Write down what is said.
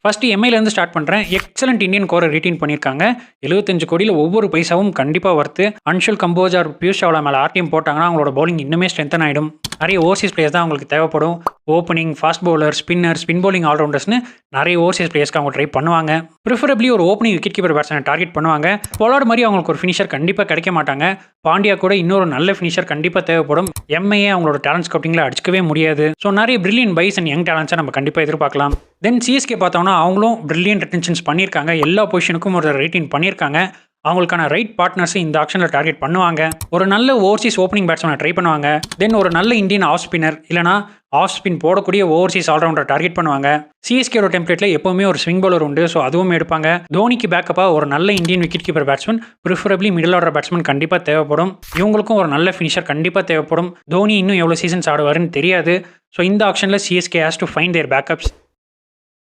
First எம்ஐலேருந்து start பண்ணுறேன். Excellent Indian கோரை retain பண்ணியிருக்காங்க. 75 கோடியில் ஒவ்வொரு பைசாவும் கண்டிப்பாக வர்த்து. அன்ஷுல் கம்போஜ் ஆர் பியூஷ் சாவ்லா மேலே ஆர்டிஎம் போட்டாங்கன்னா அவங்களோட பவுலிங் இன்னுமே ஸ்ட்ரென்தன் ஆகிடும். நிறைய ஓவர்சீஸ் பிளேயர்ஸ் தான் அவங்களுக்கு தேவைப்படும். Opening, fast bowler, spinner, spin bowling ஆல்ரவுண்டர்ஸ்னு நிறைய ஓவர்சீஸ் பிளேயர்ஸ்க்கு அவங்க ட்ரை பண்ணுவாங்க. ப்ரிஃபரபிளி ஒரு ஓப்பனிங் விக்கெட் கீப்பர் பேட்ஸ்மேனை டார்கெட் பண்ணுவாங்க. பொலார்ட் மாதிரி அவங்களுக்கு ஒரு ஃபினிஷர் கண்டிப்பாக கிடைக்க மாட்டாங்க. பாண்டியா கூட இன்னொரு நல்ல ஃபினிஷர் கண்டிப்பாக தேவைப்படும். எம்ஐஏ அவங்களோட டேலண்ட் ஸ்கவுட்டிங்கில் அடிச்சுக்கவே முடியாது. ஸோ நிறைய பிரில்லியன் பைஸ் அண்ட் யங் டேலண்ட்ஸை நம்ம கண்டிப்பாக எதிர்பார்க்கலாம். தென் சிஎஸ்கே பார்த்தோம்னா அவங்களும் பிரில்லியன் ரிட்டன்ஷன்ஸ் பண்ணியிருக்காங்க. எல்லா பொசிஷனுக்கும் ஒரு ரேட்டிங் பண்ணியிருக்காங்க. அவங்களுக்கான ரைட் பார்ட்னர்ஸ் இந்த ஆக்ஷனில் டார்கெட் பண்ணுவாங்க. ஒரு நல்ல ஓவர்சீஸ் ஓப்பனிங் பேட்ஸ்மேனை ட்ரை பண்ணுவாங்க. தென் ஒரு நல்ல இந்தியன் ஆஃப் ஸ்பின்னர் இல்லைனா ஆஃப் ஸ்பின் போடக்கூடிய ஓவர்சீஸ் ஆல்ரவுண்டர் டார்கெட் பண்ணுவாங்க. சிஎஸ்கேயோட டெம்ப்ளேட்ல எப்பவுமே ஒரு ஸ்விங் பவுலர் உண்டு. ஸோ அதுவும் எடுப்பாங்க. தோனிக்கு பேக்கப்பாக ஒரு நல்ல Indian wicket keeper batsman, preferably middle order batsman கண்டிப்பாக தேவைப்படும். இவங்களுக்கும் ஒரு நல்ல ஃபினிஷர் கண்டிப்பாக தேவைப்படும். தோனி இன்னும் எவ்வளோ சீசன்ஸ் ஆடுவாருன்னு தெரியாது. ஸோ இந்த ஆக்ஷனில் CSK has to find their backups.